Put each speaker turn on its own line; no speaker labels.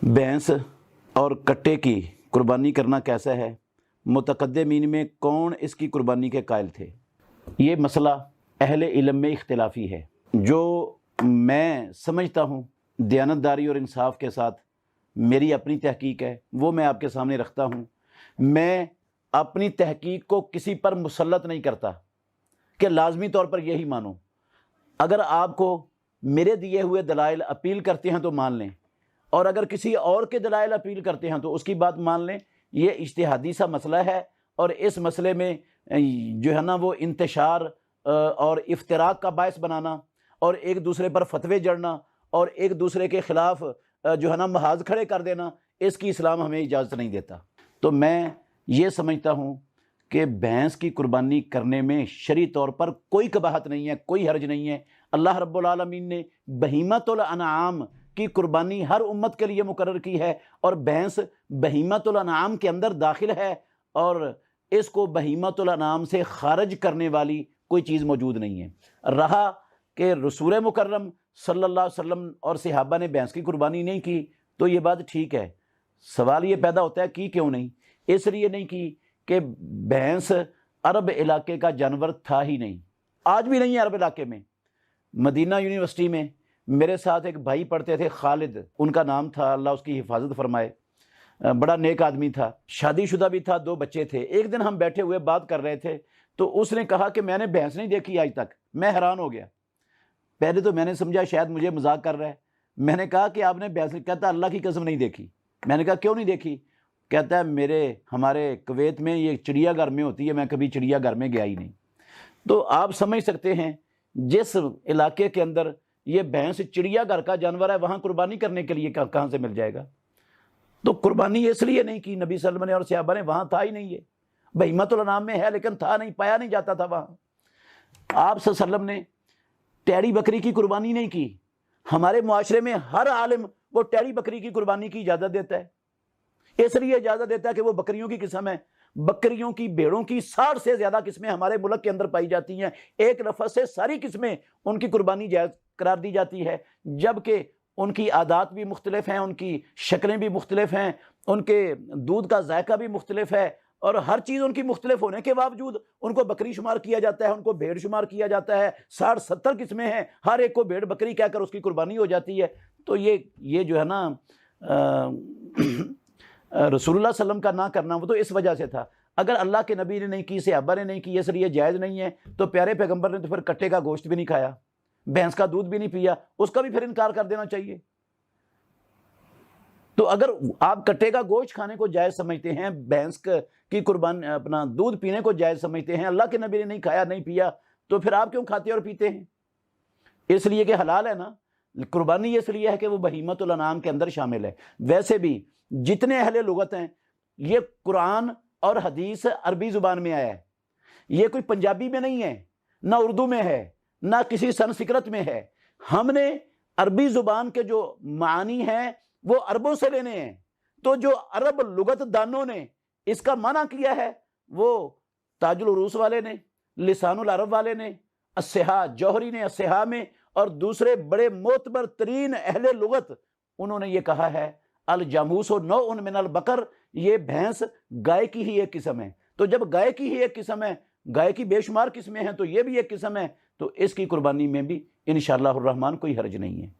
भैंस और कट्टे की कुर्बानी करना कैसा है, मुतक़द्दिमीन में कौन इसकी कुर्बानी के कायल थे। ये मसला अहले इल्म में इख्तिलाफ़ी है। जो मैं समझता हूँ दयानतदारी और इंसाफ के साथ, मेरी अपनी तहकीक है, वो मैं आपके सामने रखता हूँ। मैं अपनी तहकीक को किसी पर मुसल्लत नहीं करता कि लाजमी तौर पर यही मानो। अगर आपको मेरे दिए हुए दलाइल अपील करते हैं तो मान लें, और अगर किसी और के दलाइल अपील करते हैं तो उसकी बात मान लें। ये इज्तिहादी सा मसला है, और इस मसले में जो है ना वो इंतशार और इफ्तिराक का बायस बनाना और एक दूसरे पर फतवे जड़ना और एक दूसरे के ख़िलाफ़ जो है ना महाज खड़े कर देना, इसकी इस्लाम हमें इजाज़त नहीं देता। तो मैं ये समझता हूँ कि भैंस की कुर्बानी करने में शरई तौर पर कोई कबाहत नहीं है, कोई हर्ज नहीं है। अल्लाह रब्बुल आलमीन ने बहीमतुल अनआम की कुर्बानी हर उम्मत के लिए मुकर्रर की है, और भैंस बहीमतुल अनआम के अंदर दाखिल है, और इसको बहीमतुल अनआम से खारिज करने वाली कोई चीज़ मौजूद नहीं है। रहा कि रसूल मुकर्रम सल्लल्लाहु अलैहि वसल्लम और सहाबा ने भैंस की कुर्बानी नहीं की, तो ये बात ठीक है। सवाल ये पैदा होता है कि क्यों नहीं। इसलिए नहीं की कि भैंस अरब इलाके का जानवर था ही नहीं, आज भी नहीं है अरब इलाके में। मदीना यूनिवर्सिटी में मेरे साथ एक भाई पढ़ते थे, खालिद उनका नाम था, अल्लाह उसकी हिफाजत फरमाए। बड़ा नेक आदमी था, शादीशुदा भी था, 2 बच्चे थे। एक दिन हम बैठे हुए बात कर रहे थे, तो उसने कहा कि मैंने भैंस नहीं देखी आज तक। मैं हैरान हो गया। पहले तो मैंने समझा शायद मुझे मजाक कर रहा है। मैंने कहा कि आपने भैंस, कहता अल्लाह की कसम नहीं देखी। मैंने कहा क्यों नहीं देखी? कहता है हमारे कुवैत में ये चिड़ियाघर में होती है, मैं कभी चिड़ियाघर में गया ही नहीं। तो आप समझ सकते हैं जिस इलाके के अंदर ये भैंस चिड़ियाघर का जानवर है, वहाँ कुर्बानी करने के लिए कहाँ से मिल जाएगा। तो कुर्बानी इसलिए नहीं की नबी सल्लल्लाहु अलैहि वसल्लम और सहाबा ने, वहाँ था ही नहीं। ये बहीमतुल अनाम में है लेकिन था नहीं, पाया नहीं जाता था वहाँ। आप सल्लल्लाहु अलैहि वसल्लम ने टेढ़ी बकरी की कुर्बानी नहीं की। हमारे मुआशरे में हर आलिम वो टेढ़ी बकरी की कुर्बानी की इजाज़त देता है। इसलिए इजाज़त देता है कि वो बकरियों की किस्म है। बकरियों की, भेड़ों की 60 से ज़्यादा किस्में हमारे मुल्क के अंदर पाई जाती हैं। एक लफ्ज़ से सारी किस्में उनकी कुर्बानी जायज़ करार दी जाती है, जबकि उनकी आदात भी मुख्तलिफ हैं, उनकी शक्लें भी मुख्तलिफ हैं, उनके दूध का जायका भी मुख्तलिफ है, और हर चीज़ उनकी मुख्तलिफ होने के बावजूद उनको बकरी शुमार किया जाता है, उनको भेड़ शुमार किया जाता है। 60-70 किस्में हैं, हर एक को भेड़ बकरी कहकर उसकी कुर्बानी हो जाती है। तो ये जो है ना रसूलुल्लाह सल्लम का ना करना वो तो इस वजह से था। अगर अल्लाह के नबी ने नहीं की, सहाबा ने नहीं की, इसलिए जायज़ नहीं है, तो प्यारे पैगंबर ने तो फिर कट्टे का गोश्त भी नहीं खाया, भैंस का दूध भी नहीं पिया, उसका भी फिर इनकार कर देना चाहिए। तो अगर आप कट्टे का गोश्त खाने को जायज़ समझते हैं, भैंस की कुर्बानी अपना दूध पीने को जायज़ समझते हैं, अल्लाह के नबी ने नहीं खाया नहीं पिया, तो फिर आप क्यों खाते और पीते हैं? इसलिए कि हलाल है ना। कुर्बानी इसलिए है कि वो बहीमतुल अनाम के अंदर शामिल है। वैसे भी जितने अहले लुगत हैं, ये कुरान और हदीस अरबी ज़ुबान में आया है। ये कोई पंजाबी में नहीं है, ना उर्दू में है, ना किसी संस्कृत में है। हमने अरबी ज़ुबान के जो मानी हैं वो अरबों से लेने हैं। तो जो अरब लुगत दानों ने इसका माना किया है, वो ताजुल उरूस वाले ने, लिसानुल अरब वाले ने, अस्सिहा जौहरी ने अस्सिहा में, और दूसरे बड़े मोतबर तरीन अहले लुगत, उन्होंने ये कहा है अल जामूस नौउन मिनल बकर, ये भैंस गाय की ही एक किस्म है। तो जब गाय की ही एक किस्म है, गाय की बेशुमार किस्में हैं, तो ये भी एक किस्म है, तो इसकी कुर्बानी में भी इंशाअल्लाह रहमान कोई हर्ज नहीं है।